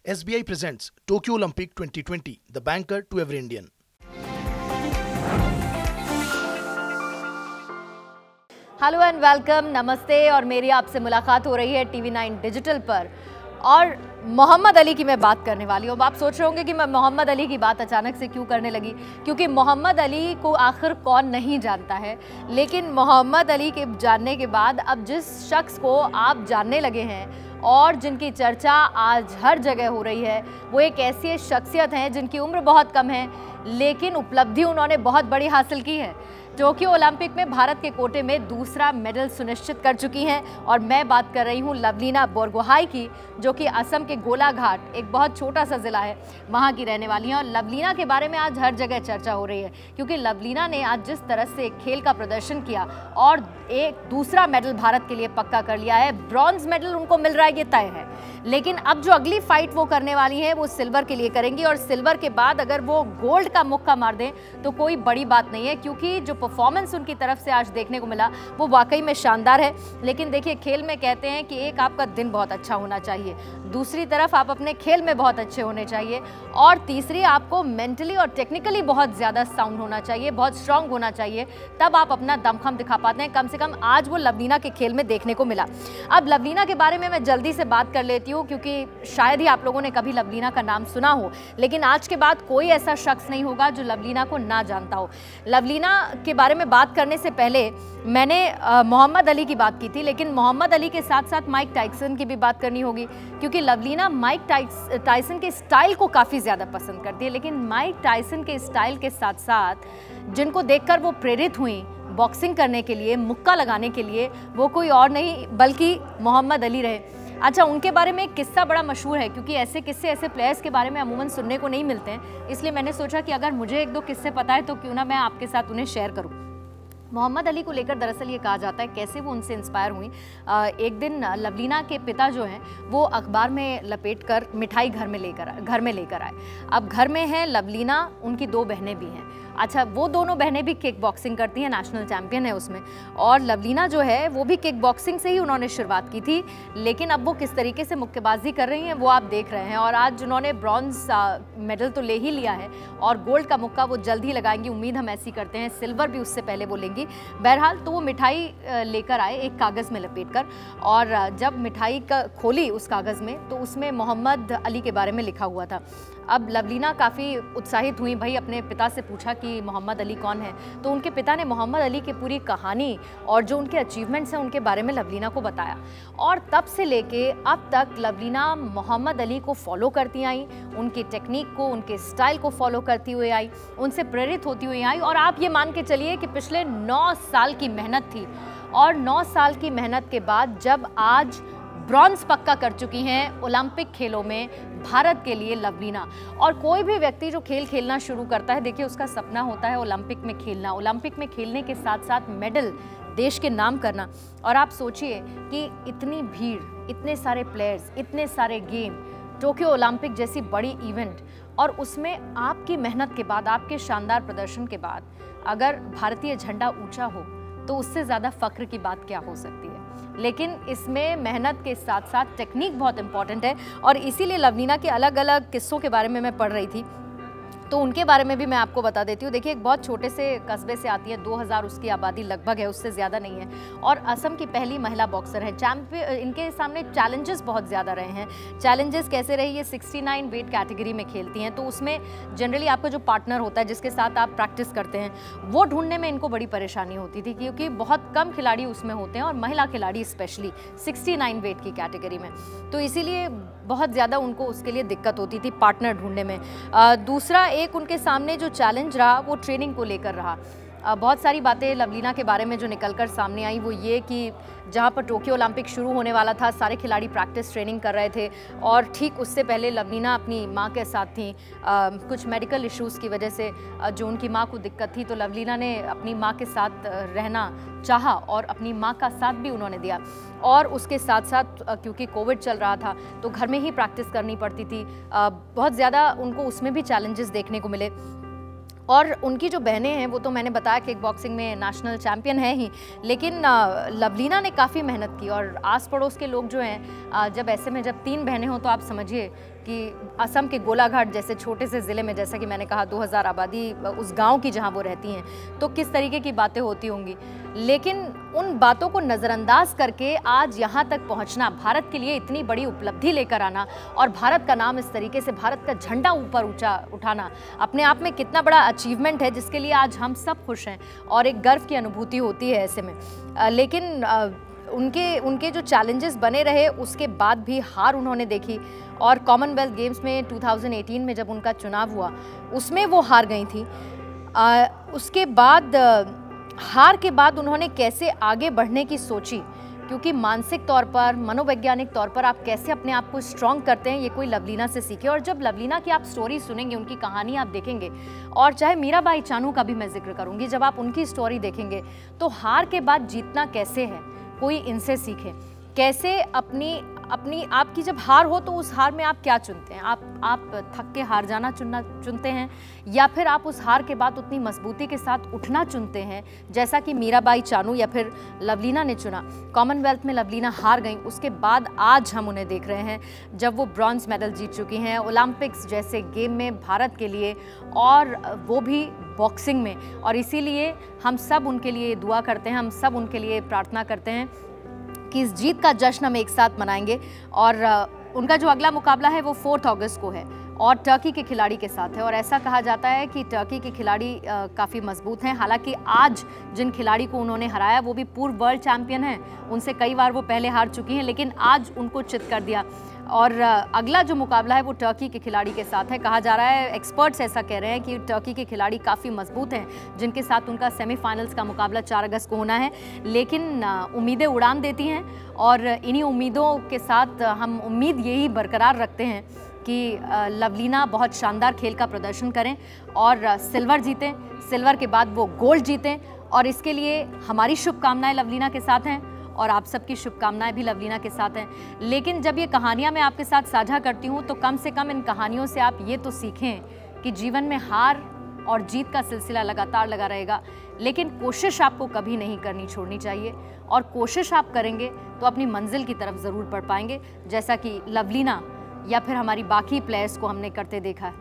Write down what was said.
SBI presents Tokyo Olympic 2020, the banker to every Indian. Hello and welcome, नमस्ते। और मेरी आपसे मुलाकात हो रही है TV9 डिजिटल पर और मोहम्मद अली की मैं बात करने वाली हूँ। अब आप सोच रहे होंगे कि मैं मोहम्मद अली की बात अचानक से क्यों करने लगी, क्योंकि मोहम्मद अली को आखिर कौन नहीं जानता है। लेकिन मोहम्मद अली के जानने के बाद अब जिस शख्स को आप जानने लगे हैं और जिनकी चर्चा आज हर जगह हो रही है, वो एक ऐसी शख्सियत हैं जिनकी उम्र बहुत कम है लेकिन उपलब्धि उन्होंने बहुत बड़ी हासिल की है। टोक्यो ओलंपिक में भारत के कोटे में दूसरा मेडल सुनिश्चित कर चुकी हैं और मैं बात कर रही हूं लवलीना बोरगोहाई की, जो कि असम के गोलाघाट, एक बहुत छोटा सा ज़िला है, वहां की रहने वाली हैं। और लवलीना के बारे में आज हर जगह चर्चा हो रही है क्योंकि लवलीना ने आज जिस तरह से खेल का प्रदर्शन किया और एक दूसरा मेडल भारत के लिए पक्का कर लिया है। ब्रॉन्ज मेडल उनको मिल रहा है, ये तय है। लेकिन अब जो अगली फाइट वो करने वाली है वो सिल्वर के लिए करेंगी और सिल्वर के बाद अगर वो गोल्ड का मुक्का मार दें तो कोई बड़ी बात नहीं है, क्योंकि जो परफॉर्मेंस उनकी तरफ से आज देखने को मिला वो वाकई में शानदार है। लेकिन देखिए, खेल में कहते हैं कि एक आपका दिन बहुत अच्छा होना चाहिए, दूसरी तरफ आप अपने खेल में बहुत अच्छे होने चाहिए और तीसरी आपको मेंटली और टेक्निकली बहुत ज़्यादा साउंड होना चाहिए, बहुत स्ट्रांग होना चाहिए, तब आप अपना दमखम दिखा पाते हैं। कम से कम आज वो लवलीना के खेल में देखने को मिला। अब लवलीना के बारे में मैं जल्दी से बात कर लेती हूँ क्योंकि शायद ही आप लोगों ने कभी लवलीना का नाम सुना हो, लेकिन आज के बाद कोई ऐसा शख्स नहीं होगा जो लवलीना को ना जानता हो। लवलीना के बारे में बात करने से पहले मैंने मोहम्मद अली की बात की थी, लेकिन मोहम्मद अली के साथ साथ माइक टाइसन की भी बात करनी होगी क्योंकि लवलीना माइक टाइसन के स्टाइल को काफ़ी ज़्यादा पसंद करती है। लेकिन माइक टाइसन के स्टाइल के साथ साथ जिनको देखकर वो प्रेरित हुई बॉक्सिंग करने के लिए, मुक्का लगाने के लिए, वो कोई और नहीं बल्कि मोहम्मद अली रहे। अच्छा, उनके बारे में एक किस्सा बड़ा मशहूर है क्योंकि ऐसे किस्से, ऐसे प्लेयर्स के बारे में अमूमन सुनने को नहीं मिलते हैं, इसलिए मैंने सोचा कि अगर मुझे एक दो किस्से पता है तो क्यों ना मैं आपके साथ उन्हें शेयर करूं। मोहम्मद अली को लेकर दरअसल ये कहा जाता है कैसे वो उनसे इंस्पायर हुई। एक दिन लवलीना के पिता जो हैं वो अखबार में लपेटकर मिठाई घर में लेकर आए। अब घर में है लवलीना, उनकी दो बहनें भी हैं। अच्छा, वो दोनों बहनें भी किक बॉक्सिंग करती हैं, नेशनल चैंपियन है उसमें, और लवलीना जो है वो भी किक बॉक्सिंग से ही उन्होंने शुरुआत की थी। लेकिन अब वो किस तरीके से मुक्केबाजी कर रही हैं वो आप देख रहे हैं और आज उन्होंने ब्रॉन्ज मेडल तो ले ही लिया है और गोल्ड का मुक्का वो जल्द ही लगाएंगी, उम्मीद हम ऐसी करते हैं। सिल्वर भी उससे पहले वो लेंगी। बहरहाल तो वो मिठाई लेकर आए एक कागज़ में लपेटकर, और जब मिठाई का खोली उस कागज़ में तो उसमें मोहम्मद अली के बारे में लिखा हुआ था। अब लवलीना काफ़ी उत्साहित हुई, भाई अपने पिता से पूछा कि मोहम्मद अली कौन है, तो उनके पिता ने मोहम्मद अली की पूरी कहानी और जो उनके अचीवमेंट्स हैं उनके बारे में लवलीना को बताया। और तब से लेके अब तक लवलीना मोहम्मद अली को फॉलो करती आई, उनकी टेक्निक को, उनके स्टाइल को फॉलो करती हुई आई, उनसे प्रेरित होती हुई आई। और आप ये मान के चलिए कि पिछले 9 साल की मेहनत थी और 9 साल की मेहनत के बाद जब आज ब्रॉन्ज पक्का कर चुकी हैं ओलंपिक खेलों में भारत के लिए लवलीना। और कोई भी व्यक्ति जो खेल खेलना शुरू करता है, देखिए उसका सपना होता है ओलंपिक में खेलना, ओलंपिक में खेलने के साथ साथ मेडल, देश के नाम करना। और आप सोचिए कि इतनी भीड़, इतने सारे प्लेयर्स, इतने सारे गेम, टोक्यो ओलंपिक जैसी बड़ी इवेंट, और उसमें आपकी मेहनत के बाद, आपके शानदार प्रदर्शन के बाद अगर भारतीय झंडा ऊंचा हो तो उससे ज़्यादा फ़ख्र की बात क्या हो सकती है। लेकिन इसमें मेहनत के साथ साथ टेक्निक बहुत इंपॉर्टेंट है और इसीलिए लवलीना के अलग अलग किस्सों के बारे में मैं पढ़ रही थी तो उनके बारे में भी मैं आपको बता देती हूँ। देखिए, एक बहुत छोटे से कस्बे से आती है, 2000 उसकी आबादी लगभग है, उससे ज़्यादा नहीं है, और असम की पहली महिला बॉक्सर है। इनके सामने चैलेंजेस बहुत ज़्यादा रहे हैं। चैलेंजेस कैसे रहे, ये 69 वेट कैटेगरी में खेलती हैं, तो उसमें जनरली आपका जो पार्टनर होता है जिसके साथ आप प्रैक्टिस करते हैं वो ढूंढने में इनको बड़ी परेशानी होती थी क्योंकि बहुत कम खिलाड़ी उसमें होते हैं और महिला खिलाड़ी स्पेशली 69 वेट की कैटेगरी में, तो इसीलिए बहुत ज़्यादा उनको उसके लिए दिक्कत होती थी पार्टनर ढूंढने में। दूसरा एक उनके सामने जो चैलेंज रहा वो ट्रेनिंग को लेकर रहा। बहुत सारी बातें लवलीना के बारे में जो निकलकर सामने आई वो ये कि जहाँ पर टोक्यो ओलंपिक शुरू होने वाला था सारे खिलाड़ी प्रैक्टिस ट्रेनिंग कर रहे थे और ठीक उससे पहले लवलीना अपनी माँ के साथ थी। कुछ मेडिकल इश्यूज़ की वजह से जो उनकी माँ को दिक्कत थी तो लवलीना ने अपनी माँ के साथ रहना चाहा और अपनी माँ का साथ भी उन्होंने दिया। और उसके साथ साथ क्योंकि कोविड चल रहा था तो घर में ही प्रैक्टिस करनी पड़ती थी। बहुत ज़्यादा उनको उसमें भी चैलेंजेस देखने को मिले। और उनकी जो बहनें हैं वो तो मैंने बताया किक बॉक्सिंग में नेशनल चैंपियन है ही, लेकिन लवलीना ने काफ़ी मेहनत की और आस पड़ोस के लोग जो हैं जब ऐसे में जब 3 बहनें हों तो आप समझिए कि असम के गोलाघाट जैसे छोटे से ज़िले में, जैसा कि मैंने कहा 2000 आबादी उस गांव की जहां वो रहती हैं, तो किस तरीके की बातें होती होंगी। लेकिन उन बातों को नज़रअंदाज करके आज यहाँ तक पहुँचना, भारत के लिए इतनी बड़ी उपलब्धि लेकर आना और भारत का नाम इस तरीके से, भारत का झंडा ऊपर ऊंचा उठाना, अपने आप में कितना बड़ा अचीवमेंट है जिसके लिए आज हम सब खुश हैं और एक गर्व की अनुभूति होती है ऐसे में। लेकिन उनके जो चैलेंजेस बने रहे उसके बाद भी हार उन्होंने देखी और कॉमनवेल्थ गेम्स में 2018 में जब उनका चुनाव हुआ उसमें वो हार गई थी। उसके बाद हार के बाद उन्होंने कैसे आगे बढ़ने की सोची, क्योंकि मानसिक तौर पर, मनोवैज्ञानिक तौर पर आप कैसे अपने आप को स्ट्रॉन्ग करते हैं, ये कोई लवलीना से सीखे। और जब लवलीना की आप स्टोरी सुनेंगे, उनकी कहानी आप देखेंगे, और चाहे मीराबाई चानू का भी मैं जिक्र करूंगी, जब आप उनकी स्टोरी देखेंगे तो हार के बाद जीतना कैसे है, कोई इनसे सीखे। कैसे अपनी आपकी जब हार हो तो उस हार में आप क्या चुनते हैं? आप थक के हार जाना चुनते हैं, या फिर आप उस हार के बाद उतनी मजबूती के साथ उठना चुनते हैं, जैसा कि मीराबाई चानू या फिर लवलीना ने चुना। कॉमनवेल्थ में लवलीना हार गई, उसके बाद आज हम उन्हें देख रहे हैं जब वो ब्रॉन्ज मेडल जीत चुकी हैं ओलंपिक्स जैसे गेम में भारत के लिए, और वो भी बॉक्सिंग में। और इसीलिए हम सब उनके लिए दुआ करते हैं, हम सब उनके लिए प्रार्थना करते हैं कि इस जीत का जश्न हम एक साथ मनाएंगे। और उनका जो अगला मुकाबला है वो 4 अगस्त को है और टर्की के खिलाड़ी के साथ है। और ऐसा कहा जाता है कि टर्की के खिलाड़ी काफ़ी मजबूत हैं। हालांकि आज जिन खिलाड़ी को उन्होंने हराया वो भी पूर्व वर्ल्ड चैंपियन हैं, उनसे कई बार वो पहले हार चुकी हैं, लेकिन आज उनको चित कर दिया। और अगला जो मुकाबला है वो टर्की के खिलाड़ी के साथ है। कहा जा रहा है, एक्सपर्ट्स ऐसा कह रहे हैं कि टर्की के खिलाड़ी काफ़ी मजबूत हैं, जिनके साथ उनका सेमीफाइनल्स का मुकाबला 4 अगस्त को होना है। लेकिन उम्मीदें उड़ान देती हैं और इन्हीं उम्मीदों के साथ हम उम्मीद यही बरकरार रखते हैं कि लवलीना बहुत शानदार खेल का प्रदर्शन करें और सिल्वर जीतें, सिल्वर के बाद वो गोल्ड जीतें। और इसके लिए हमारी शुभकामनाएं लवलीना के साथ हैं और आप सबकी शुभकामनाएं भी लवलीना के साथ हैं। लेकिन जब ये कहानियां मैं आपके साथ साझा करती हूँ तो कम से कम इन कहानियों से आप ये तो सीखें कि जीवन में हार और जीत का सिलसिला लगातार लगा रहेगा, लेकिन कोशिश आपको कभी नहीं करनी छोड़नी चाहिए। और कोशिश आप करेंगे तो अपनी मंजिल की तरफ ज़रूर बढ़ पाएंगे, जैसा कि लवलीना या फिर हमारी बाकी प्लेयर्स को हमने करते देखा है।